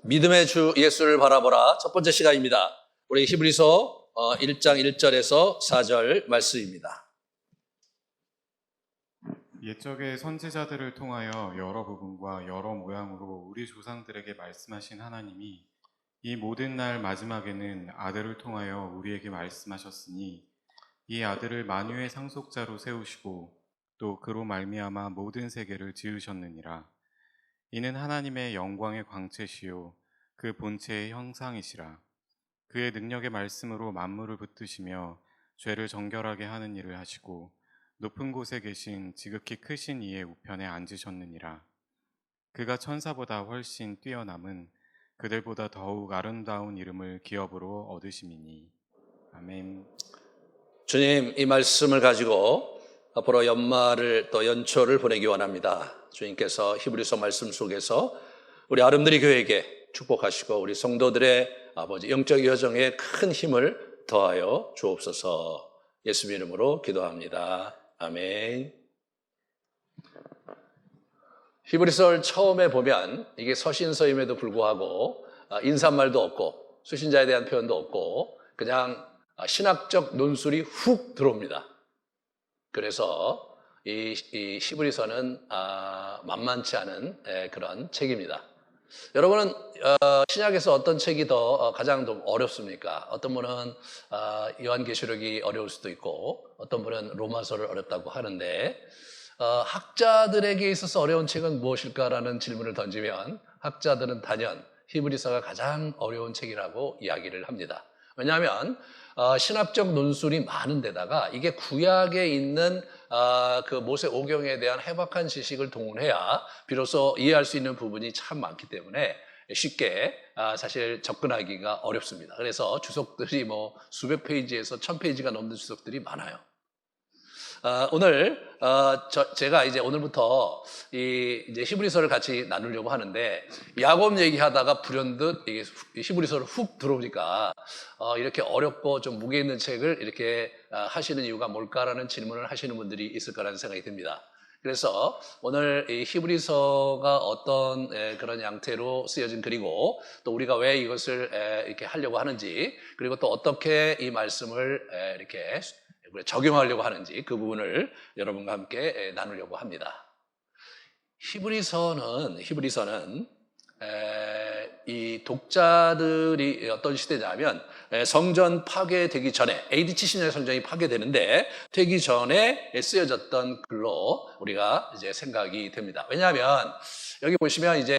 믿음의 주 예수를 바라보라 첫 번째 시간입니다. 우리 히브리서 1장 1절에서 4절 말씀입니다. 옛적의 선지자들을 통하여 여러 부분과 여러 모양으로 우리 조상들에게 말씀하신 하나님이 이 모든 날 마지막에는 아들을 통하여 우리에게 말씀하셨으니 이 아들을 만유의 상속자로 세우시고 또 그로 말미암아 모든 세계를 지으셨느니라. 이는 하나님의 영광의 광채시요 그 본체의 형상이시라. 그의 능력의 말씀으로 만물을 붙드시며 죄를 정결하게 하는 일을 하시고 높은 곳에 계신 지극히 크신 이의 우편에 앉으셨느니라. 그가 천사보다 훨씬 뛰어남은 그들보다 더욱 아름다운 이름을 기업으로 얻으심이니. 아멘. 주님, 이 말씀을 가지고 앞으로 연말을 또 연초를 보내기 원합니다. 주님께서 히브리서 말씀 속에서 우리 아름드리 교회에게 축복하시고 우리 성도들의 아버지 영적 여정에 큰 힘을 더하여 주옵소서. 예수님 이름으로 기도합니다. 아멘. 히브리서를 처음에 보면 이게 서신서임에도 불구하고 인사말도 없고 수신자에 대한 표현도 없고 그냥 신학적 논술이 훅 들어옵니다. 그래서 이 히브리서는 만만치 않은 그런 책입니다. 여러분은 신약에서 어떤 책이 더 가장 좀 어렵습니까? 어떤 분은 요한계시록이 어려울 수도 있고 어떤 분은 로마서를 어렵다고 하는데 학자들에게 있어서 어려운 책은 무엇일까라는 질문을 던지면 학자들은 단연 히브리서가 가장 어려운 책이라고 이야기를 합니다. 왜냐하면 신학적 논술이 많은 데다가 이게 구약에 있는 그 모세 오경에 대한 해박한 지식을 동원해야 비로소 이해할 수 있는 부분이 참 많기 때문에 쉽게 사실 접근하기가 어렵습니다. 그래서 주석들이 뭐 수백 페이지에서 1000페이지가 넘는 주석들이 많아요. 오늘 제가 이제 오늘부터 이제 히브리서를 같이 나누려고 하는데 야곱 얘기하다가 불현듯 히브리서를 훅 들어오니까 이렇게 어렵고 좀 무게 있는 책을 이렇게 하시는 이유가 뭘까라는 질문을 하시는 분들이 있을 거라는 생각이 듭니다. 그래서 오늘 이 히브리서가 어떤 그런 양태로 쓰여진 글이고 또 우리가 왜 이것을 이렇게 하려고 하는지 그리고 또 어떻게 이 말씀을 이렇게 적용하려고 하는지 그 부분을 여러분과 함께 나누려고 합니다. 히브리서는 이 독자들이 어떤 시대냐면 성전 파괴되기 전에 AD 70년에 성전이 파괴되는데 되기 전에 쓰여졌던 글로 우리가 이제 생각이 됩니다. 왜냐하면 여기 보시면 이제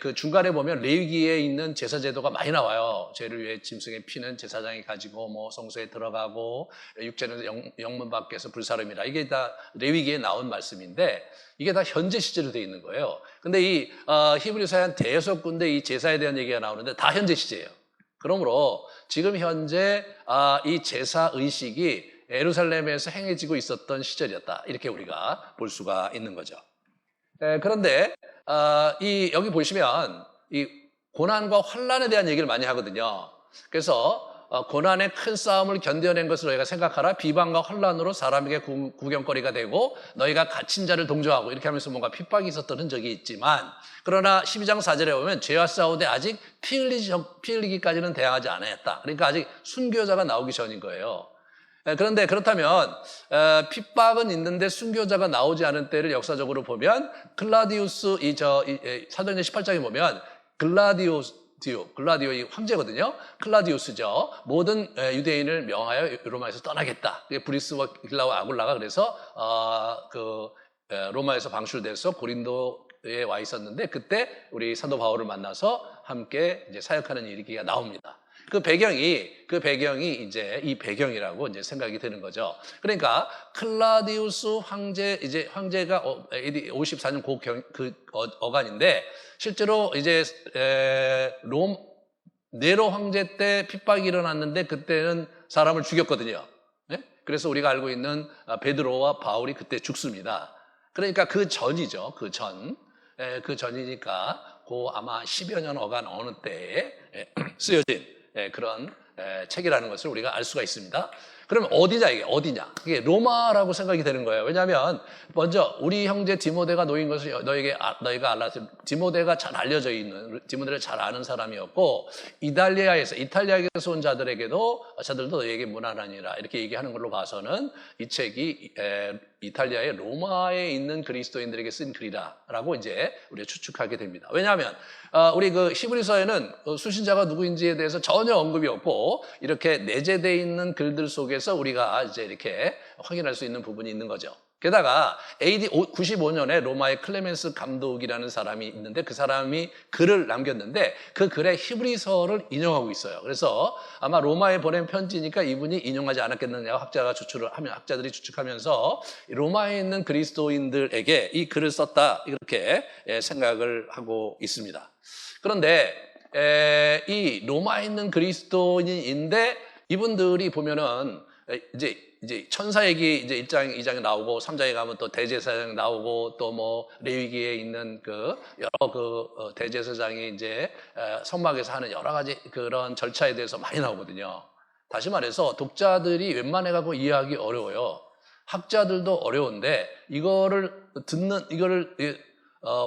그 중간에 보면 레위기에 있는 제사 제도가 많이 나와요. 죄를 위해 짐승의 피는 제사장이 가지고 뭐 성소에 들어가고 육체는 영문 밖에서 불사름이라 이게 다 레위기에 나온 말씀인데 이게 다 현재 시제로 되어 있는 거예요. 근데 이 히브리서에 한 대여섯 군데 이 제사에 대한 얘기가 나오는데 다 현재 시제예요. 그러므로 지금 현재 이 제사 의식이 예루살렘에서 행해지고 있었던 시절이었다. 이렇게 우리가 볼 수가 있는 거죠. 그런데 여기 보시면 이 고난과 환난에 대한 얘기를 많이 하거든요. 그래서 고난의 큰 싸움을 견뎌낸 것을 너희가 생각하라. 비방과 환난으로 사람에게 구경거리가 되고 너희가 갇힌 자를 동조하고 이렇게 하면서 뭔가 핍박이 있었던 흔적이 있지만 그러나 12장 4절에 보면 죄와 싸우되 아직 피 흘리기까지는 대항하지 않았다. 그러니까 아직 순교자가 나오기 전인 거예요. 그런데 그렇다면 핍박은 있는데 순교자가 나오지 않은 때를 역사적으로 보면 클라디우스 사도행전 18장에 보면 글라디오 이 황제거든요. 클라디우스죠. 모든 유대인을 명하여 로마에서 떠나겠다. 브리스와 길라와 아굴라가 그래서 로마에서 방출돼서 고린도에 와 있었는데 그때 우리 사도 바울을 만나서 함께 이제 사역하는 얘기가 나옵니다. 그 배경이 이제 이 배경이라고 이제 생각이 드는 거죠. 그러니까 클라디우스 황제가 AD 54년 그 어간인데 실제로 이제 네로 황제 때 핍박이 일어났는데 그때는 사람을 죽였거든요. 네? 그래서 우리가 알고 있는 베드로와 바울이 그때 죽습니다. 그러니까 그 전이죠. 그 전이니까 아마 10여 년 어간 어느 때에 쓰여진 그런 책이라는 것을 우리가 알 수가 있습니다. 그러면 어디냐 이게 어디냐? 이게 로마라고 생각이 되는 거예요. 왜냐하면 먼저 우리 형제 디모데가 놓인 것을 너희가 알라. 디모데가 잘 알려져 있는 디모데를 잘 아는 사람이었고 이탈리아에서 온 자들도 너희에게 무난하니라 이렇게 얘기하는 걸로 봐서는 이 책이 이탈리아의 로마에 있는 그리스도인들에게 쓴 글이다라고 이제 우리가 추측하게 됩니다. 왜냐하면 우리 그 히브리서에는 수신자가 누구인지에 대해서 전혀 언급이 없고 이렇게 내재되어 있는 글들 속에서 우리가 이제 이렇게 확인할 수 있는 부분이 있는 거죠. 게다가 AD 95년에 로마의 클레멘스 감독이라는 사람이 있는데 그 사람이 글을 남겼는데 그 글에 히브리서를 인용하고 있어요. 그래서 아마 로마에 보낸 편지니까 이분이 인용하지 않았겠느냐 학자들이 추측하면서 로마에 있는 그리스도인들에게 이 글을 썼다 이렇게 생각을 하고 있습니다. 그런데 이 로마에 있는 그리스도인인데 이분들이 보면은 이제 천사얘기 이제 1장, 2장에 나오고 3장에 가면 또 대제사장 나오고 또 뭐 레위기에 있는 그 여러 대제사장이 이제 성막에서 하는 여러 가지 그런 절차에 대해서 많이 나오거든요. 다시 말해서 독자들이 웬만해 갖고 이해하기 어려워요. 학자들도 어려운데 이거를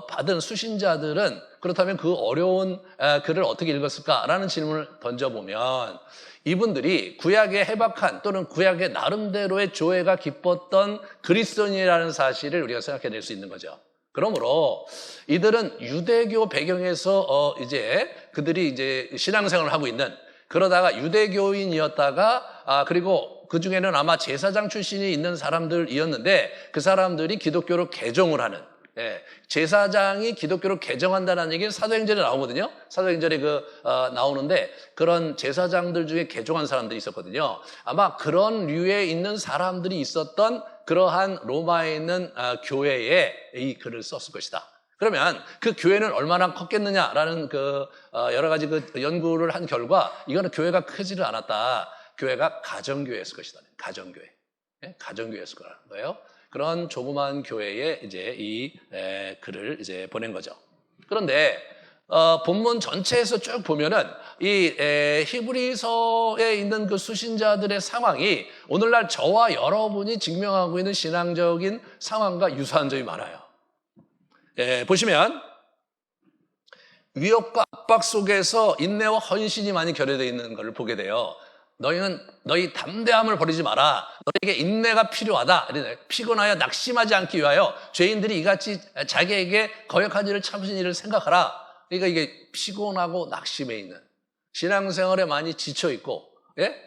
받은 수신자들은 그렇다면 그 어려운 글을 어떻게 읽었을까라는 질문을 던져보면 이분들이 구약의 해박한 또는 구약의 나름대로의 조회가 깊었던 그리스도인이라는 사실을 우리가 생각해낼 수 있는 거죠. 그러므로 이들은 유대교 배경에서 그들이 이제 신앙생활을 하고 있는 그러다가 유대교인이었다가 그리고 그 중에는 아마 제사장 출신이 있는 사람들이었는데 그 사람들이 기독교로 개종을 하는 제사장이 기독교로 개종한다는 얘기는 사도행전에 나오거든요. 사도행전에 나오는데 그런 제사장들 중에 개종한 사람들이 있었거든요. 아마 그런 류에 있는 사람들이 있었던 그러한 로마에 있는 교회에 이 글을 썼을 것이다. 그러면 그 교회는 얼마나 컸겠느냐라는 여러 가지 연구를 한 결과 이거는 교회가 크지를 않았다. 교회가 가정교회였을 것이다. 가정교회. 가정교회였을 거예요. 그런 조그만 교회에 이제 이 글을 이제 보낸 거죠. 그런데 본문 전체에서 쭉 보면은 이 히브리서에 있는 그 수신자들의 상황이 오늘날 저와 여러분이 직면하고 있는 신앙적인 상황과 유사한 점이 많아요. 보시면 위협과 압박 속에서 인내와 헌신이 많이 결여되어 있는 것을 보게 돼요. 너희 담대함을 버리지 마라. 너에게 인내가 필요하다. 피곤하여 낙심하지 않기 위하여 죄인들이 이같이 자기에게 거역한 일을 참으신 일을 생각하라. 그러니까 이게 피곤하고 낙심해 있는 신앙생활에 많이 지쳐 있고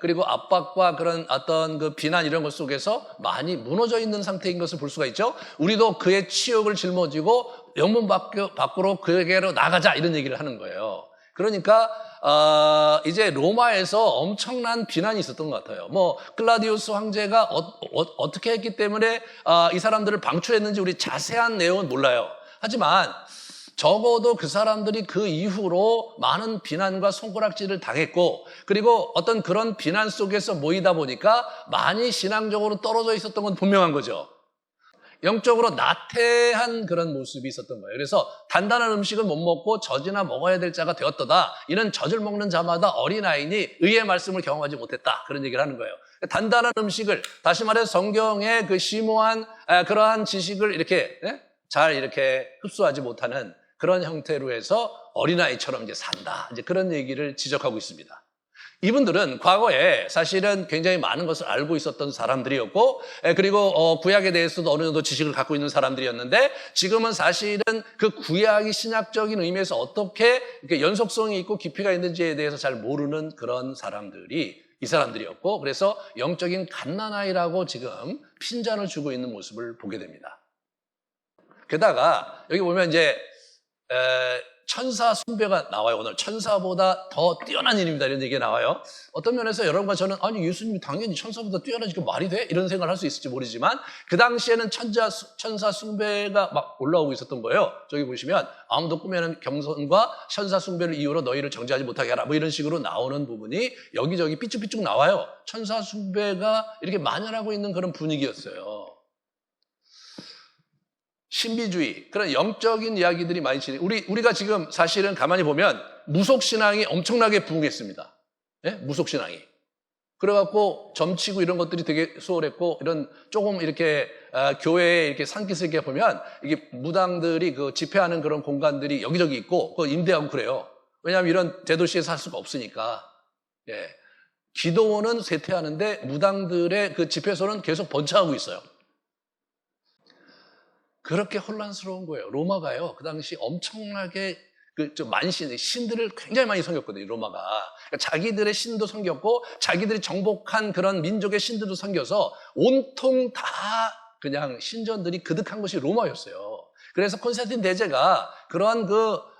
그리고 압박과 그런 어떤 그 비난 이런 것 속에서 많이 무너져 있는 상태인 것을 볼 수가 있죠. 우리도 그의 치욕을 짊어지고 영문 밖으로 그에게로 나가자 이런 얘기를 하는 거예요. 그러니까 이제 로마에서 엄청난 비난이 있었던 것 같아요. 클라디우스 황제가 어떻게 했기 때문에 이 사람들을 방출했는지 우리 자세한 내용은 몰라요. 하지만 적어도 그 사람들이 그 이후로 많은 비난과 손가락질을 당했고 그리고 어떤 그런 비난 속에서 모이다 보니까 많이 신앙적으로 떨어져 있었던 건 분명한 거죠. 영적으로 나태한 그런 모습이 있었던 거예요. 그래서 단단한 음식을 못 먹고 젖이나 먹어야 될 자가 되었도다. 이는 젖을 먹는 자마다 어린아이니 의의 말씀을 경험하지 못했다. 그런 얘기를 하는 거예요. 단단한 음식을 다시 말해서 성경의 그 심오한 그러한 지식을 이렇게 잘 이렇게 흡수하지 못하는 그런 형태로 해서 어린아이처럼 이제 산다. 이제 그런 얘기를 지적하고 있습니다. 이분들은 과거에 사실은 굉장히 많은 것을 알고 있었던 사람들이었고 그리고 구약에 대해서도 어느 정도 지식을 갖고 있는 사람들이었는데 지금은 사실은 그 구약이 신학적인 의미에서 어떻게 이렇게 연속성이 있고 깊이가 있는지에 대해서 잘 모르는 그런 사람들이 이 사람들이었고 그래서 영적인 갓난아이라고 지금 핀잔을 주고 있는 모습을 보게 됩니다. 게다가 여기 보면 이제 천사 숭배가 나와요. 오늘 천사보다 더 뛰어난 일입니다. 이런 얘기가 나와요. 어떤 면에서 여러분과 저는 아니 예수님이 당연히 천사보다 뛰어나지 그 말이 돼? 이런 생각을 할 수 있을지 모르지만 그 당시에는 천사 숭배가 막 올라오고 있었던 거예요. 저기 보시면 아무도 꾸며낸 겸손과 천사 숭배를 이유로 너희를 정죄하지 못하게 하라. 뭐 이런 식으로 나오는 부분이 여기저기 삐쭉삐쭉 나와요. 천사 숭배가 이렇게 만연하고 있는 그런 분위기였어요. 신비주의, 그런 영적인 이야기들이 많이 우리가 지금 사실은 가만히 보면 무속신앙이 엄청나게 부흥했습니다. 무속신앙이. 그래갖고 점치고 이런 것들이 되게 수월했고, 이런 조금 이렇게 교회에 이렇게 산기슭에 이렇게 보면 이게 무당들이 그 집회하는 그런 공간들이 여기저기 있고 그거 임대하고 그래요. 왜냐하면 이런 대도시에서 할 수가 없으니까. 예. 기도원은 쇠퇴하는데 무당들의 그 집회소는 계속 번창하고 있어요. 그렇게 혼란스러운 거예요. 로마가요, 그 당시 엄청나게 좀 신들을 굉장히 많이 섬겼거든요, 로마가. 그러니까 자기들의 신도 섬겼고, 자기들이 정복한 그런 민족의 신들도 섬겨서 온통 다 그냥 신전들이 그득한 것이 로마였어요. 그래서 콘스탄틴 대제가 그러한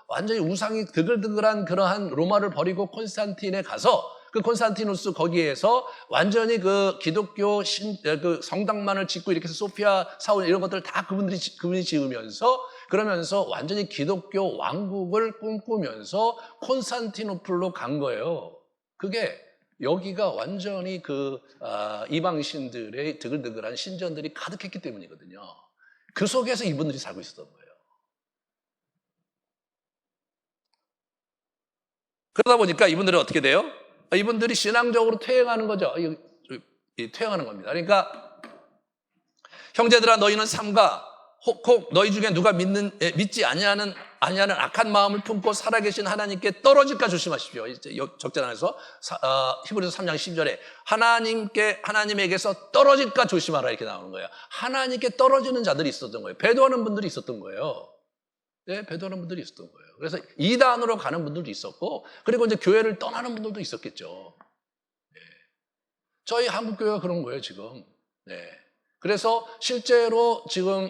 완전히 우상이 드글드글한 그러한 로마를 버리고 콘스탄틴에 가서 그 콘스탄티누스 거기에서 완전히 그 기독교 그 성당만을 짓고 이렇게 해서 소피아 사원 이런 것들 다 그분이 지으면서 그러면서 완전히 기독교 왕국을 꿈꾸면서 콘스탄티노플로 간 거예요. 그게 여기가 완전히 이방신들의 드글드글한 신전들이 가득했기 때문이거든요. 그 속에서 이분들이 살고 있었던 거예요. 그러다 보니까 이분들은 어떻게 돼요? 이분들이 신앙적으로 퇴행하는 거죠. 퇴행하는 겁니다. 그러니까 형제들아, 너희는 삼가 혹 너희 중에 누가 믿지 아니하는 악한 마음을 품고 살아계신 하나님께 떨어질까 조심하십시오. 적절한에서 히브리서 3장 10절에 하나님에게서 떨어질까 조심하라 이렇게 나오는 거예요. 하나님께 떨어지는 자들이 있었던 거예요. 배도하는 분들이 있었던 거예요. 네, 배도하는 분들이 있었던 거예요. 그래서 이단으로 가는 분들도 있었고, 그리고 이제 교회를 떠나는 분들도 있었겠죠. 네. 저희 한국교회가 그런 거예요, 지금. 네. 그래서 실제로 지금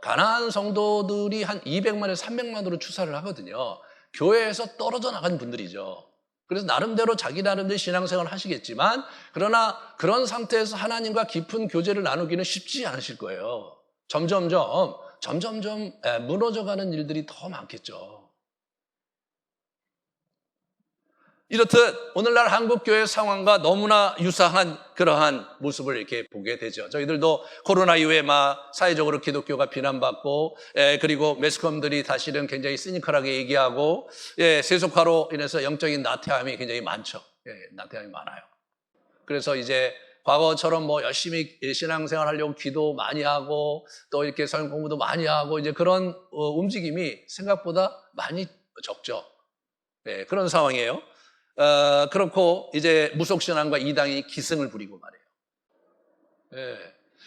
가나안 성도들이 한 200만에서 300만으로 추산을 하거든요. 교회에서 떨어져 나간 분들이죠. 그래서 나름대로 자기 나름대로 신앙생활을 하시겠지만, 그러나 그런 상태에서 하나님과 깊은 교제를 나누기는 쉽지 않으실 거예요. 점점점 무너져가는 일들이 더 많겠죠. 이렇듯 오늘날 한국교회 상황과 너무나 유사한 그러한 모습을 이렇게 보게 되죠. 저희들도 코로나 이후에 사회적으로 기독교가 비난받고, 그리고 매스컴들이 사실은 굉장히 시니컬하게 얘기하고, 세속화로 인해서 영적인 나태함이 굉장히 많죠. 나태함이 많아요. 그래서 이제 과거처럼 열심히 신앙생활 하려고 기도 많이 하고 또 이렇게 성경 공부도 많이 하고 이제 그런 움직임이 생각보다 많이 적죠. 네, 그런 상황이에요. 그렇고 이제 무속신앙과 이당이 기승을 부리고 말이에요. 네,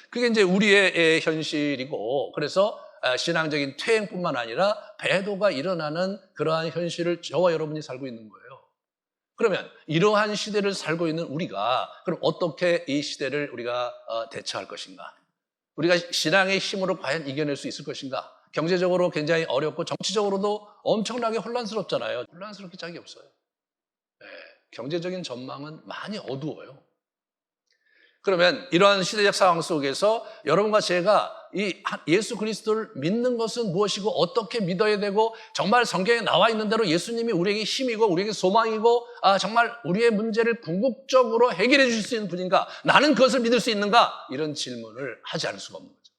그게 이제 우리의 현실이고, 그래서 신앙적인 퇴행뿐만 아니라 배도가 일어나는 그러한 현실을 저와 여러분이 살고 있는 거예요. 그러면 이러한 시대를 살고 있는 우리가 그럼 어떻게 이 시대를 우리가 대처할 것인가? 우리가 신앙의 힘으로 과연 이겨낼 수 있을 것인가? 경제적으로 굉장히 어렵고 정치적으로도 엄청나게 혼란스럽잖아요. 혼란스럽게 짝이 없어요. 네, 경제적인 전망은 많이 어두워요. 그러면 이러한 시대적 상황 속에서 여러분과 제가 이 예수 그리스도를 믿는 것은 무엇이고 어떻게 믿어야 되고, 정말 성경에 나와 있는 대로 예수님이 우리에게 힘이고 우리에게 소망이고 정말 우리의 문제를 궁극적으로 해결해 주실 수 있는 분인가, 나는 그것을 믿을 수 있는가, 이런 질문을 하지 않을 수가 없는 거죠.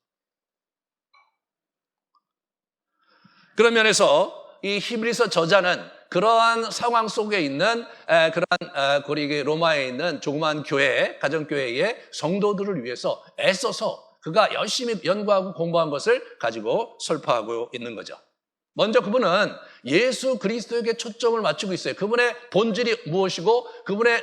그런 면에서 이 히브리서 저자는 그러한 상황 속에 있는 그러한 우리 로마에 있는 조그마한 교회, 가정교회의 성도들을 위해서 애써서 그가 열심히 연구하고 공부한 것을 가지고 설파하고 있는 거죠. 먼저 그분은 예수 그리스도에게 초점을 맞추고 있어요. 그분의 본질이 무엇이고 그분의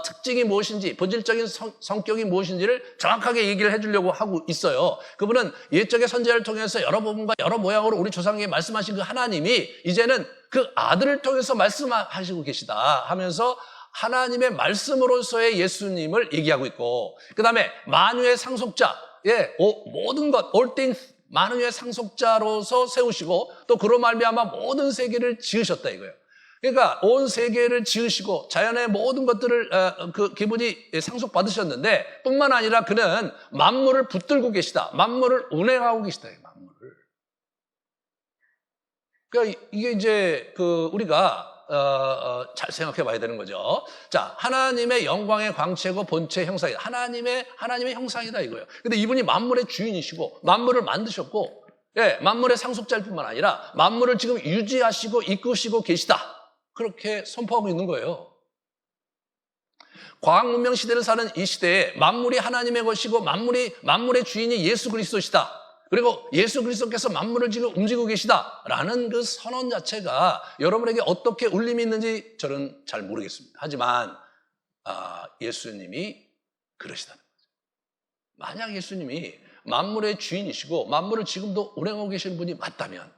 특징이 무엇인지, 본질적인 성격이 무엇인지를 정확하게 얘기를 해주려고 하고 있어요. 그분은 옛적의 선지자를 통해서 여러 부분과 여러 모양으로 우리 조상에게 말씀하신 그 하나님이 이제는 그 아들을 통해서 말씀하시고 계시다 하면서 하나님의 말씀으로서의 예수님을 얘기하고 있고, 그 다음에 만유의 상속자, 모든 것, all things, 만유의 상속자로서 세우시고 또 그로 말미암아 모든 세계를 지으셨다 이거예요. 그러니까 온 세계를 지으시고 자연의 모든 것들을 그분이 상속받으셨는데, 뿐만 아니라 그는 만물을 붙들고 계시다, 만물을 운행하고 계시다, 만물을. 그러니까 이게 이제 우리가 잘 생각해 봐야 되는 거죠. 자, 하나님의 영광의 광채고 본체 형상이다. 하나님의 형상이다 이거예요. 근데 이분이 만물의 주인이시고 만물을 만드셨고, 만물의 상속자일 뿐만 아니라 만물을 지금 유지하시고 이끄시고 계시다, 그렇게 선포하고 있는 거예요. 과학 문명 시대를 사는 이 시대에 만물이 하나님의 것이고 만물의 주인이 예수 그리스도시다. 그리고 예수 그리스도께서 만물을 지금 움직이고 계시다라는 그 선언 자체가 여러분에게 어떻게 울림이 있는지 저는 잘 모르겠습니다. 하지만 예수님이 그러시다는 거죠. 만약 예수님이 만물의 주인이시고 만물을 지금도 운행하고 계시는 분이 맞다면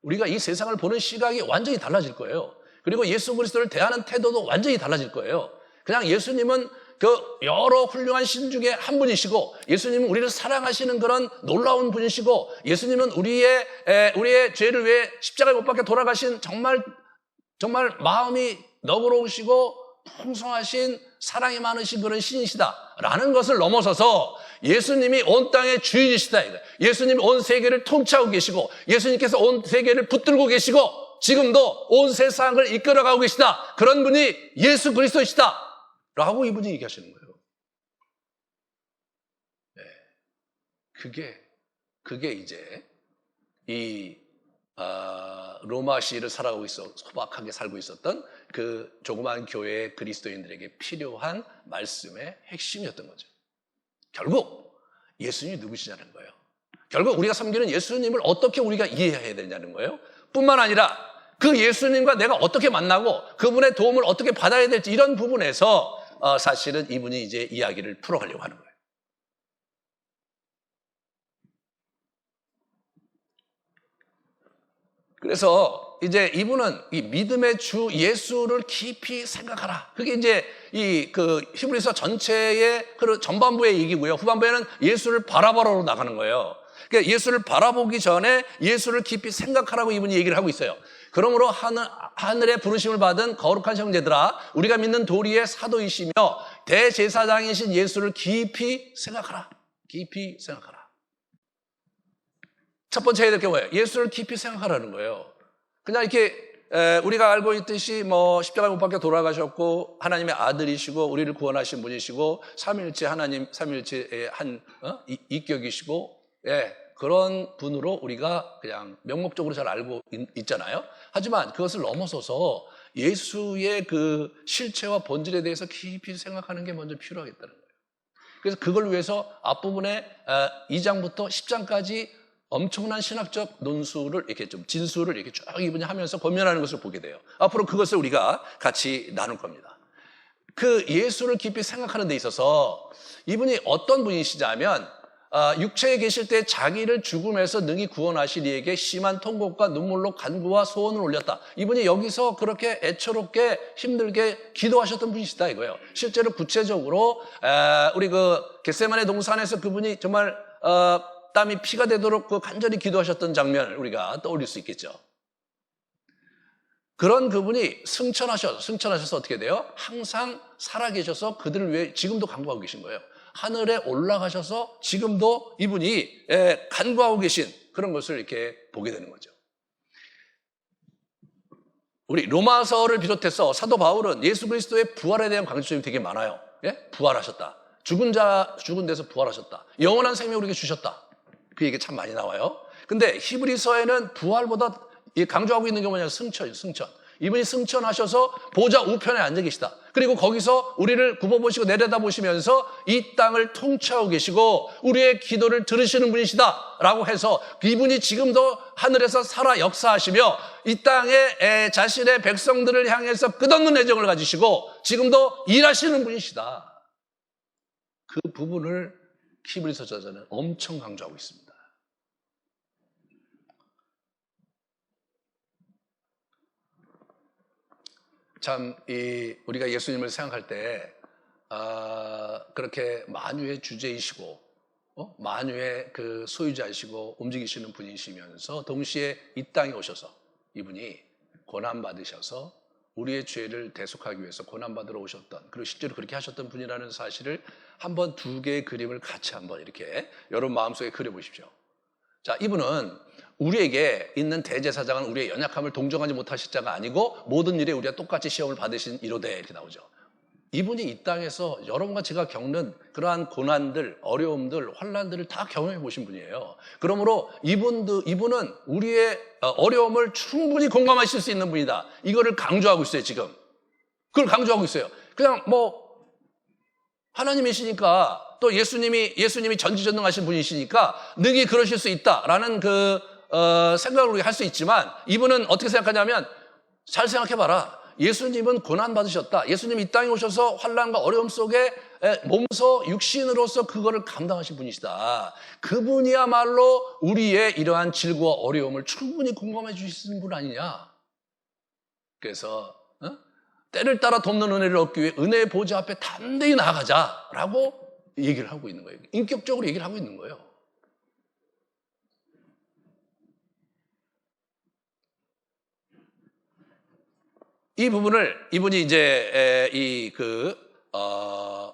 우리가 이 세상을 보는 시각이 완전히 달라질 거예요. 그리고 예수 그리스도를 대하는 태도도 완전히 달라질 거예요. 그냥 예수님은 그 여러 훌륭한 신 중에 한 분이시고 예수님은 우리를 사랑하시는 그런 놀라운 분이시고 예수님은 우리의 죄를 위해 십자가에 못 박혀 돌아가신 정말 마음이 너그러우시고 풍성하신 사랑이 많으신 그런 신이시다라는 것을 넘어서서 예수님이 온 땅의 주인이시다. 예수님이 온 세계를 통치하고 계시고 예수님께서 온 세계를 붙들고 계시고 지금도 온 세상을 이끌어가고 계시다. 그런 분이 예수 그리스도이시다. 라고 이분이 얘기하시는 거예요. 네. 그게 이제 이 로마시를 살아가고 소박하게 살고 있었던 그 조그만 교회의 그리스도인들에게 필요한 말씀의 핵심이었던 거죠. 결국 예수님이 누구시냐는 거예요. 결국 우리가 섬기는 예수님을 어떻게 우리가 이해해야 되냐는 거예요. 뿐만 아니라 그 예수님과 내가 어떻게 만나고 그분의 도움을 어떻게 받아야 될지 이런 부분에서 사실은 이분이 이제 이야기를 풀어가려고 하는 거예요. 그래서 이제 이분은 이 믿음의 주 예수를 깊이 생각하라. 그게 이제 그 히브리서 전체의 그 전반부의 얘기고요. 후반부에는 예수를 바라보러 나가는 거예요. 그러니까 예수를 바라보기 전에 예수를 깊이 생각하라고 이분이 얘기를 하고 있어요. 그러므로 하늘의 부르심을 받은 거룩한 형제들아, 우리가 믿는 도리의 사도이시며 대제사장이신 예수를 깊이 생각하라. 깊이 생각하라. 첫 번째 해야 될 게 뭐예요? 예수를 깊이 생각하라는 거예요. 그냥 이렇게 우리가 알고 있듯이 십자가에 못 박혀 돌아가셨고 하나님의 아들이시고 우리를 구원하신 분이시고 삼위일체 하나님 삼위일체의 한 이격이시고 그런 분으로 우리가 그냥 명목적으로 잘 알고 있잖아요. 하지만 그것을 넘어서서 예수의 그 실체와 본질에 대해서 깊이 생각하는 게 먼저 필요하겠다는 거예요. 그래서 그걸 위해서 앞부분에 2장부터 10장까지 엄청난 신학적 논술을 이렇게 좀 진술을 이렇게 쭉 이분이 하면서 권면하는 것을 보게 돼요. 앞으로 그것을 우리가 같이 나눌 겁니다. 그 예수를 깊이 생각하는 데 있어서 이분이 어떤 분이시냐면 육체에 계실 때 자기를 죽음에서 능히 구원하실 이에게 심한 통곡과 눈물로 간구와 소원을 올렸다. 이분이 여기서 그렇게 애처롭게 힘들게 기도하셨던 분이시다 이거예요. 실제로 구체적으로 우리 그 겟세마네 동산에서 그분이 정말 땀이 피가 되도록 그 간절히 기도하셨던 장면을 우리가 떠올릴 수 있겠죠. 그런 그분이 승천하셔서 어떻게 돼요? 항상 살아계셔서 그들을 위해 지금도 간구하고 계신 거예요. 하늘에 올라가셔서 지금도 이분이 간구하고 계신 그런 것을 이렇게 보게 되는 거죠. 우리 로마서를 비롯해서 사도 바울은 예수 그리스도의 부활에 대한 강조점이 되게 많아요. 부활하셨다. 죽은 데서 부활하셨다. 영원한 생명을 우리에게 주셨다. 그 얘기 참 많이 나와요. 근데 히브리서에는 부활보다 강조하고 있는 게 뭐냐면 승천. 이분이 승천하셔서 보좌 우편에 앉아 계시다. 그리고 거기서 우리를 굽어보시고 내려다보시면서 이 땅을 통치하고 계시고 우리의 기도를 들으시는 분이시다 라고 해서 이분이 지금도 하늘에서 살아 역사하시며 이 땅에 자신의 백성들을 향해서 끝없는 애정을 가지시고 지금도 일하시는 분이시다. 그 부분을 히브리서 저자는 엄청 강조하고 있습니다. 참, 우리가 예수님을 생각할 때, 그렇게 만유의 주제이시고, 만유의 그 소유자이시고, 움직이시는 분이시면서, 동시에 이 땅에 오셔서, 이분이 고난받으셔서, 우리의 죄를 대속하기 위해서 고난받으러 오셨던, 그리고 실제로 그렇게 하셨던 분이라는 사실을 한번 두 개의 그림을 같이 한번 이렇게 여러분 마음속에 그려보십시오. 자, 이분은 우리에게 있는 대제사장은 우리의 연약함을 동정하지 못하실 자가 아니고 모든 일에 우리가 똑같이 시험을 받으신 이로되 이렇게 나오죠. 이분이 이 땅에서 여러분과 제가 겪는 그러한 고난들, 어려움들, 환난들을 다 경험해 보신 분이에요. 그러므로 이분은 우리의 어려움을 충분히 공감하실 수 있는 분이다. 이거를 강조하고 있어요, 지금. 그걸 강조하고 있어요. 그냥 하나님이시니까 또 예수님이 전지전능하신 분이시니까 능히 그러실 수 있다라는 생각을 우리가 할 수 있지만 이분은 어떻게 생각하냐면 잘 생각해봐라. 예수님은 고난받으셨다. 예수님이 이 땅에 오셔서 환난과 어려움 속에 몸소 육신으로서 그거를 감당하신 분이시다. 그분이야말로 우리의 이러한 질고와 어려움을 충분히 공감해 주시는 분 아니냐. 그래서 때를 따라 돕는 은혜를 얻기 위해 은혜의 보좌 앞에 담대히 나아가자라고 얘기를 하고 있는 거예요. 인격적으로 얘기를 하고 있는 거예요. 이 부분을 이분이 이제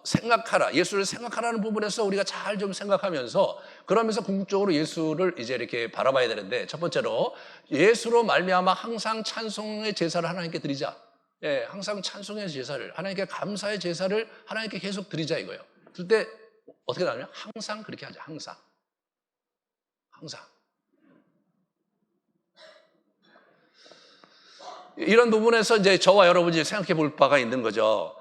생각하라, 예수를 생각하라는 부분에서 우리가 잘 좀 생각하면서 그러면서 궁극적으로 예수를 이제 이렇게 바라봐야 되는데 첫 번째로 예수로 말미암아 항상 찬송의 제사를 하나님께 드리자. 예, 항상 찬송의 제사를 하나님께 감사의 제사를 하나님께 계속 드리자 이거예요. 그럴 때 어떻게 나오냐면 항상 그렇게 하자. 항상. 이런 부분에서 이제 저와 여러분이 생각해 볼 바가 있는 거죠.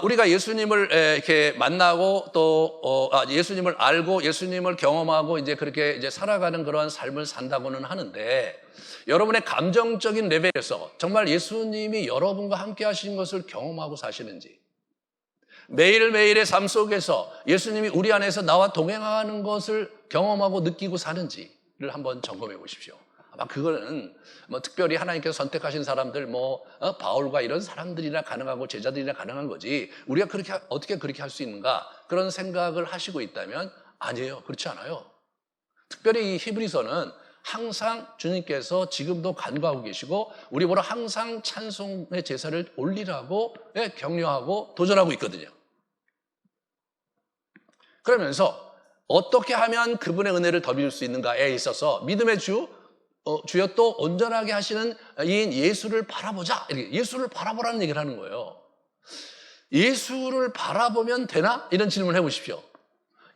우리가 예수님을 이렇게 만나고 또 예수님을 알고 예수님을 경험하고 이제 그렇게 이제 살아가는 그런 삶을 산다고는 하는데 여러분의 감정적인 레벨에서 정말 예수님이 여러분과 함께 하신 것을 경험하고 사시는지 매일매일의 삶 속에서 예수님이 우리 안에서 나와 동행하는 것을 경험하고 느끼고 사는지를 한번 점검해 보십시오. 아마 그거는 특별히 하나님께서 선택하신 사람들 바울과 이런 사람들이나 가능하고 제자들이나 가능한 거지 우리가 어떻게 그렇게 할 수 있는가 그런 생각을 하시고 있다면 아니에요. 그렇지 않아요. 특별히 이 히브리서는 항상 주님께서 지금도 간구하고 계시고 우리 보러 항상 찬송의 제사를 올리라고 격려하고 도전하고 있거든요. 그러면서 어떻게 하면 그분의 은혜를 더 믿을 수 있는가에 있어서 믿음의 주여 또 온전하게 하시는 이인 예수를 바라보자. 이렇게 예수를 바라보라는 얘기를 하는 거예요. 예수를 바라보면 되나? 이런 질문을 해보십시오.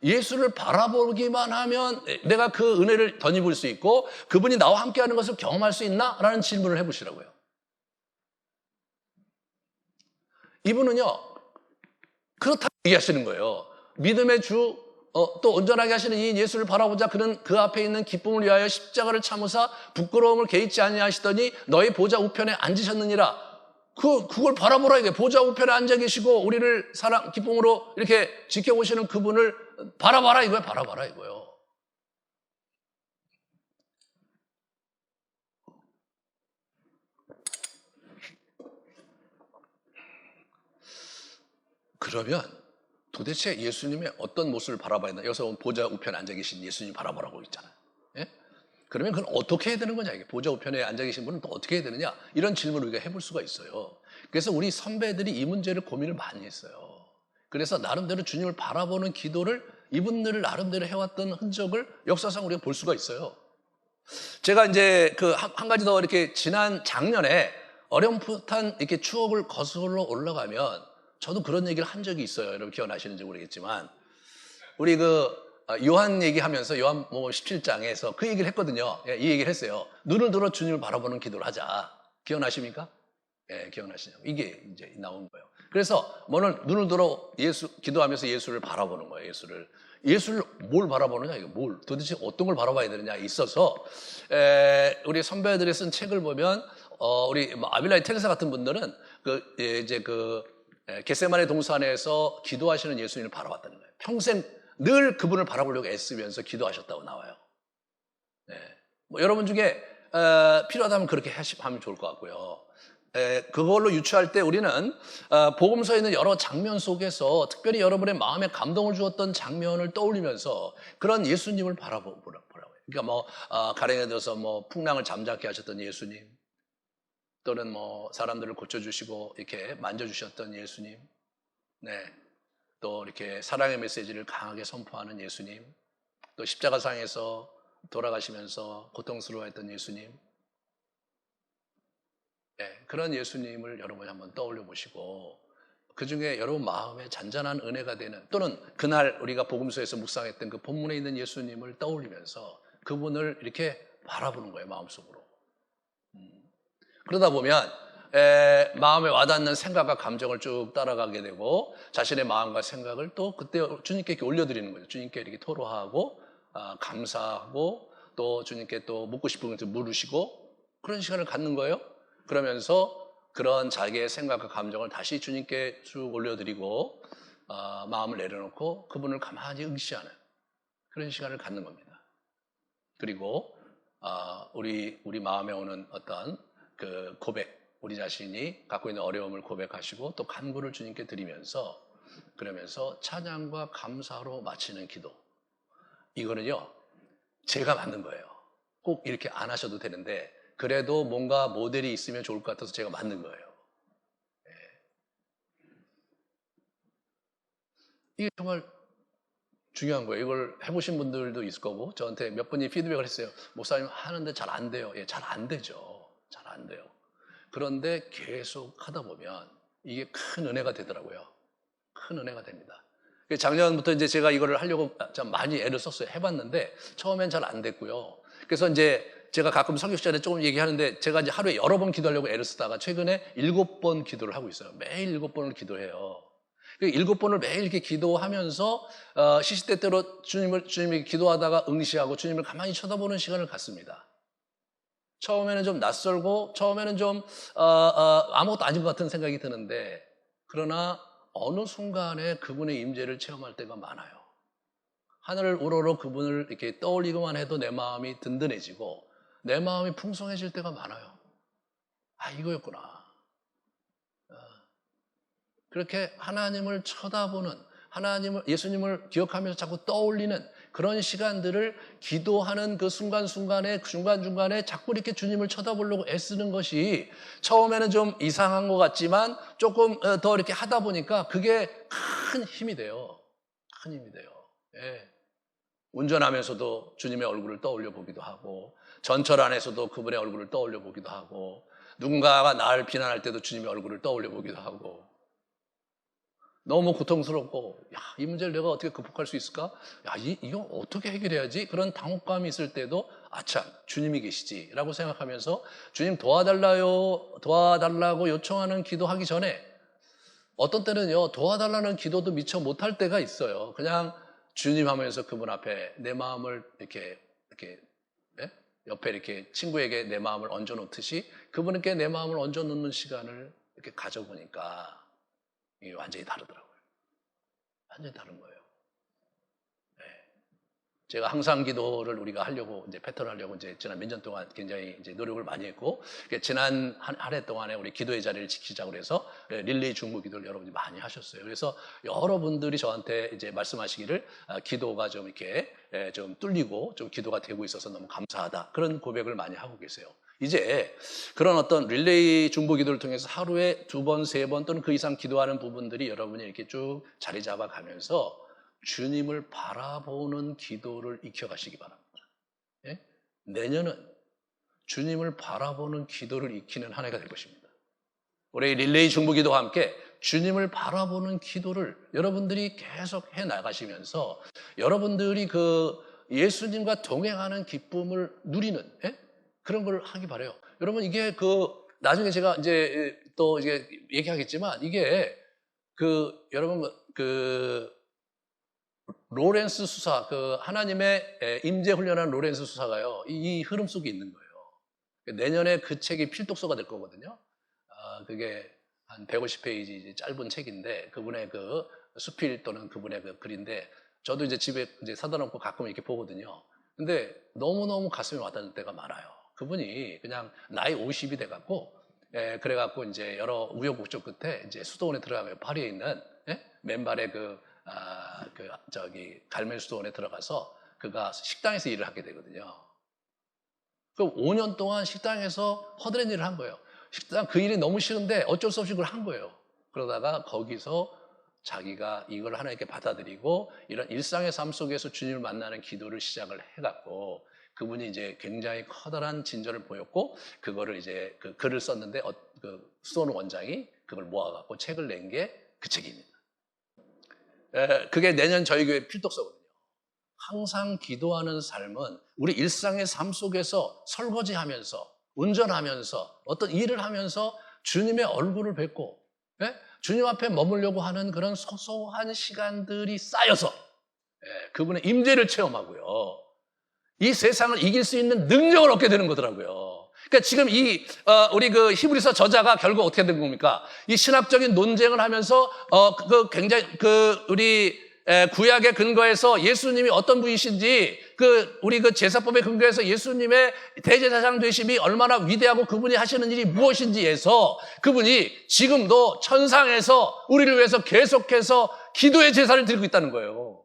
예수를 바라보기만 하면 내가 그 은혜를 덧입을 수 있고 그분이 나와 함께하는 것을 경험할 수 있나? 라는 질문을 해보시라고요. 이분은요 그렇다고 얘기하시는 거예요. 믿음의 또 온전하게 하시는 이 예수를 바라보자. 그는 그 앞에 있는 기쁨을 위하여 십자가를 참으사 부끄러움을 개의치 아니하시더니 너희 보좌 우편에 앉으셨느니라. 그걸 바라보라 이게. 보좌 우편에 앉아 계시고 우리를 기쁨으로 이렇게 지켜보시는 그분을 바라봐라 이거예요. 바라봐라 이거예요. 그러면 도대체 예수님의 어떤 모습을 바라봐야 되나? 여기서 보좌 우편에 앉아 계신 예수님 바라보라고 있잖아요. 예? 그러면 그건 어떻게 해야 되는 거냐? 이게 보좌 우편에 앉아 계신 분은 또 어떻게 해야 되느냐? 이런 질문을 우리가 해볼 수가 있어요. 그래서 우리 선배들이 이 문제를 고민을 많이 했어요. 그래서 나름대로 주님을 바라보는 기도를 이분들을 나름대로 해왔던 흔적을 역사상 우리가 볼 수가 있어요. 제가 이제 한 가지 더 이렇게 지난 작년에 어렴풋한 이렇게 추억을 거슬러 올라가면 저도 그런 얘기를 한 적이 있어요. 여러분 기억나시는지 모르겠지만 우리 요한 얘기하면서 요한 17장에서 그 얘기를 했거든요. 예, 이 얘기를 했어요. 눈을 들어 주님을 바라보는 기도를 하자. 기억나십니까? 예, 기억나시죠? 이게 이제 나온 거예요. 그래서 눈을 들어 기도하면서 예수를 바라보는 거예요. 예수를 뭘 바라보느냐? 이거 도대체 어떤 걸 바라봐야 되느냐 있어서 우리 선배들이 쓴 책을 보면 우리 아빌라이 테레사 같은 분들은 겟세마네 동산에서 기도하시는 예수님을 바라봤다는 거예요. 평생 늘 그분을 바라보려고 애쓰면서 기도하셨다고 나와요. 네. 여러분 중에 필요하다면 그렇게 하면 좋을 것 같고요. 그걸로 유추할 때 우리는 복음서에 있는 여러 장면 속에서 특별히 여러분의 마음에 감동을 주었던 장면을 떠올리면서 그런 예수님을 바라보라고요. 그러니까 가령에 들어서 풍랑을 잠잠케 하셨던 예수님, 또는 사람들을 고쳐주시고 이렇게 만져주셨던 예수님, 네, 또 이렇게 사랑의 메시지를 강하게 선포하는 예수님, 또 십자가상에서 돌아가시면서 고통스러워했던 예수님, 네, 그런 예수님을 여러분이 한번 떠올려 보시고 그 중에 여러분 마음에 잔잔한 은혜가 되는 또는 그날 우리가 복음서에서 묵상했던 그 본문에 있는 예수님을 떠올리면서 그분을 이렇게 바라보는 거예요. 마음속으로. 그러다 보면 마음에 와닿는 생각과 감정을 쭉 따라가게 되고 자신의 마음과 생각을 또 그때 주님께 이렇게 올려드리는 거죠. 주님께 이렇게 토로하고 감사하고 또 주님께 또 묻고 싶은 것을 물으시고 그런 시간을 갖는 거예요. 그러면서 그런 자기의 생각과 감정을 다시 주님께 쭉 올려드리고 마음을 내려놓고 그분을 가만히 응시하는 그런 시간을 갖는 겁니다. 그리고 우리 마음에 오는 어떤 그 고백, 우리 자신이 갖고 있는 어려움을 고백하시고 또 간구를 주님께 드리면서 그러면서 찬양과 감사로 마치는 기도. 이거는요, 제가 만든 거예요. 꼭 이렇게 안 하셔도 되는데 그래도 뭔가 모델이 있으면 좋을 것 같아서 제가 만든 거예요. 이게 정말 중요한 거예요. 이걸 해보신 분들도 있을 거고 저한테 몇 분이 피드백을 했어요. 목사님 하는데 잘 안 돼요. 예, 잘 안 되죠. 잘 안 돼요. 그런데 계속 하다 보면 이게 큰 은혜가 되더라고요. 큰 은혜가 됩니다. 작년부터 이제 제가 이거를 하려고 참 많이 애를 썼어요. 해봤는데 처음엔 잘 안 됐고요. 그래서 이제 제가 가끔 설교 시간에 조금 얘기하는데 제가 이제 하루에 여러 번 기도하려고 애를 쓰다가 최근에 7번 기도를 하고 있어요. 매일 7번을 기도해요. 7번을 매일 이렇게 기도하면서 시시때때로 주님이 기도하다가 응시하고 주님을 가만히 쳐다보는 시간을 갖습니다. 처음에는 좀 낯설고 처음에는 좀 아무것도 아닌 것 같은 생각이 드는데 그러나 어느 순간에 그분의 임재를 체험할 때가 많아요. 하늘을 우러러 그분을 이렇게 떠올리고만 해도 내 마음이 든든해지고 내 마음이 풍성해질 때가 많아요. 이거였구나. 그렇게 하나님을 쳐다보는 예수님을 기억하면서 자꾸 떠올리는 그런 시간들을 기도하는 그 순간순간에 중간중간에 자꾸 이렇게 주님을 쳐다보려고 애쓰는 것이 처음에는 좀 이상한 것 같지만 조금 더 이렇게 하다 보니까 그게 큰 힘이 돼요. 큰 힘이 돼요. 예. 운전하면서도 주님의 얼굴을 떠올려 보기도 하고 전철 안에서도 그분의 얼굴을 떠올려 보기도 하고 누군가가 나를 비난할 때도 주님의 얼굴을 떠올려 보기도 하고 너무 고통스럽고 이 문제를 내가 어떻게 극복할 수 있을까? 이거 어떻게 해결해야지? 그런 당혹감이 있을 때도 참 주님이 계시지 라고 생각하면서 주님 도와달라고 요청하는 기도하기 전에 어떤 때는요 도와달라는 기도도 미처 못할 때가 있어요. 그냥 주님 하면서 그분 앞에 내 마음을 이렇게 옆에 이렇게 친구에게 내 마음을 얹어놓듯이 그분께 내 마음을 얹어놓는 시간을 이렇게 가져보니까 이게 완전히 다르더라고요. 완전히 다른 거예요. 네. 제가 항상 기도를 우리가 하려고 이제 패턴 하려고 이제 지난 몇 년 동안 굉장히 이제 노력을 많이 했고 지난 한 해 동안에 우리 기도의 자리를 지키자고 해서 릴레이 중보 기도를 여러분이 많이 하셨어요. 그래서 여러분들이 저한테 이제 말씀하시기를 기도가 좀 이렇게 좀 뚫리고 좀 기도가 되고 있어서 너무 감사하다 그런 고백을 많이 하고 계세요. 이제 그런 어떤 릴레이 중보 기도를 통해서 하루에 2번, 3번 또는 그 이상 기도하는 부분들이 여러분이 이렇게 쭉 자리 잡아가면서 주님을 바라보는 기도를 익혀가시기 바랍니다. 예? 내년은 주님을 바라보는 기도를 익히는 한 해가 될 것입니다. 우리 릴레이 중보 기도와 함께 주님을 바라보는 기도를 여러분들이 계속 해 나가시면서 여러분들이 그 예수님과 동행하는 기쁨을 누리는 그런 걸 하기 바라요. 여러분 이게 나중에 제가 이제 또 이제 얘기하겠지만 이게 여러분 로렌스 수사 하나님의 임재 훈련한 로렌스 수사가요 이 흐름 속에 있는 거예요. 내년에 그 책이 필독서가 될 거거든요. 그게 한 150페이지 짧은 책인데 그분의 그 수필 또는 그분의 그 글인데 저도 이제 집에 이제 사다 놓고 가끔 이렇게 보거든요. 근데 너무너무 가슴에 와닿는 때가 많아요. 그분이 그냥 나이 50이 돼갖고, 그래갖고 이제 여러 우여곡절 끝에 이제 수도원에 들어가면 파리에 있는, 맨발의 갈멜 수도원에 들어가서 그가 식당에서 일을 하게 되거든요. 그럼 5년 동안 식당에서 허드렛 일을 한 거예요. 그 일이 너무 싫은데 어쩔 수 없이 그걸 한 거예요. 그러다가 거기서 자기가 이걸 하나님께 받아들이고 이런 일상의 삶 속에서 주님을 만나는 기도를 시작을 해갖고 그분이 이제 굉장히 커다란 진전을 보였고 그거를 이제 그 글을 썼는데 그 수도원 원장이 그걸 모아갖고 책을 낸 게 그 책입니다. 그게 내년 저희 교회 필독서거든요. 항상 기도하는 삶은 우리 일상의 삶 속에서 설거지하면서 운전하면서 어떤 일을 하면서 주님의 얼굴을 뵙고 예? 주님 앞에 머물려고 하는 그런 소소한 시간들이 쌓여서 그분의 임재를 체험하고요. 이 세상을 이길 수 있는 능력을 얻게 되는 거더라고요. 그러니까 지금 우리 그 히브리서 저자가 결국 어떻게 된 겁니까? 이 신학적인 논쟁을 하면서 굉장히 우리 구약의 근거에서 예수님이 어떤 분이신지 우리 제사법의 근거에서 예수님의 대제사장 되심이 얼마나 위대하고 그분이 하시는 일이 무엇인지에서 그분이 지금도 천상에서 우리를 위해서 계속해서 기도의 제사를 드리고 있다는 거예요.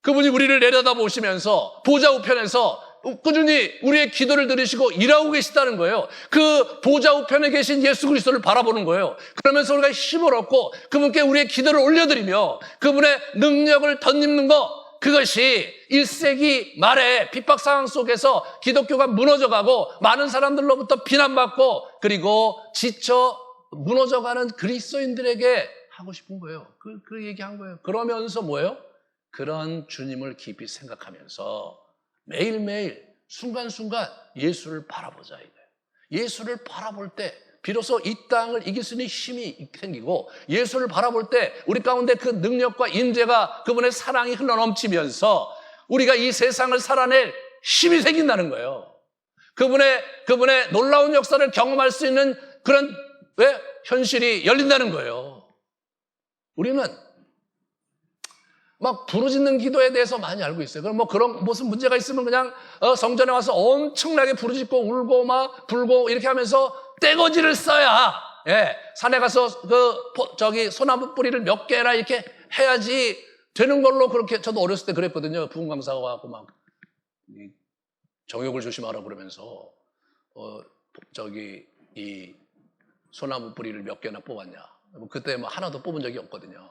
그분이 우리를 내려다보시면서 보좌 우편에서 꾸준히 우리의 기도를 들으시고 일하고 계시다는 거예요. 그 보좌 우편에 계신 예수 그리스도를 바라보는 거예요. 그러면서 우리가 힘을 얻고 그분께 우리의 기도를 올려드리며 그분의 능력을 덧입는 것, 그것이 1세기 말에 핍박 상황 속에서 기독교가 무너져가고 많은 사람들로부터 비난받고 그리고 지쳐 무너져가는 그리스도인들에게 하고 싶은 거예요. 그 얘기한 거예요. 그러면서 뭐예요? 그런 주님을 깊이 생각하면서 매일매일 순간순간 예수를 바라보자 이거예요. 예수를 바라볼 때 비로소 이 땅을 이길 수 있는 힘이 생기고 예수를 바라볼 때 우리 가운데 그 능력과 임재가 그분의 사랑이 흘러넘치면서 우리가 이 세상을 살아낼 힘이 생긴다는 거예요. 그분의 놀라운 역사를 경험할 수 있는 그런 현실이 열린다는 거예요. 우리는 막 부르짖는 기도에 대해서 많이 알고 있어요. 그럼 그런 무슨 문제가 있으면 그냥 성전에 와서 엄청나게 부르짖고 울고 막 불고 이렇게 하면서 떼거지를 써야 산에 가서 소나무 뿌리를 몇 개나 이렇게 해야지 되는 걸로 그렇게 저도 어렸을 때 그랬거든요. 부흥 강사가 와갖고 막 정욕을 조심하라 그러면서 이 소나무 뿌리를 몇 개나 뽑았냐. 그때 하나도 뽑은 적이 없거든요.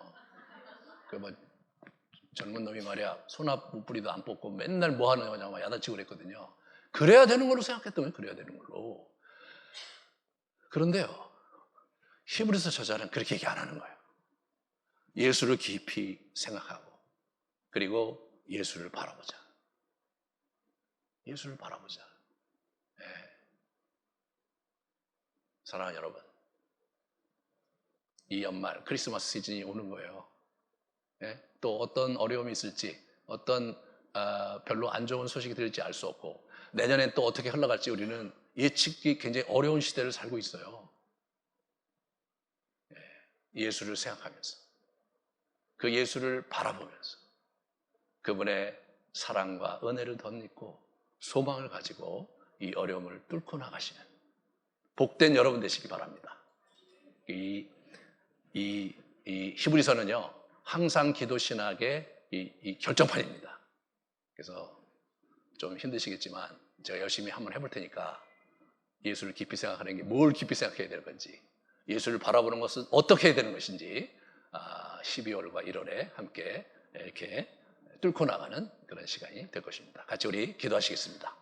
젊은 놈이 말이야 소나무 뿌리도 안 뽑고 맨날 뭐 하는 거냐 막 야단치고 그랬거든요. 그래야 되는 걸로 생각했던 거예요. 그래야 되는 걸로. 그런데요, 히브리서 저자는 그렇게 얘기 안 하는 거예요. 예수를 깊이 생각하고 그리고 예수를 바라보자. 예수를 바라보자. 사랑하는 여러분, 이 연말 크리스마스 시즌이 오는 거예요. 또 어떤 어려움이 있을지, 어떤 별로 안 좋은 소식이 들릴지 알 수 없고 내년엔 또 어떻게 흘러갈지 우리는 예측이 굉장히 어려운 시대를 살고 있어요. 예수를 생각하면서 그 예수를 바라보면서 그분의 사랑과 은혜를 덧입고 소망을 가지고 이 어려움을 뚫고 나가시는 복된 여러분 되시기 바랍니다. 이 히브리서는요 항상 기도 신학의 이 결정판입니다. 그래서 좀 힘드시겠지만 제가 열심히 한번 해볼 테니까 예수를 깊이 생각하는 게 뭘 깊이 생각해야 되는 건지, 예수를 바라보는 것은 어떻게 해야 되는 것인지 12월과 1월에 함께 이렇게 뚫고 나가는 그런 시간이 될 것입니다. 같이 우리 기도하시겠습니다.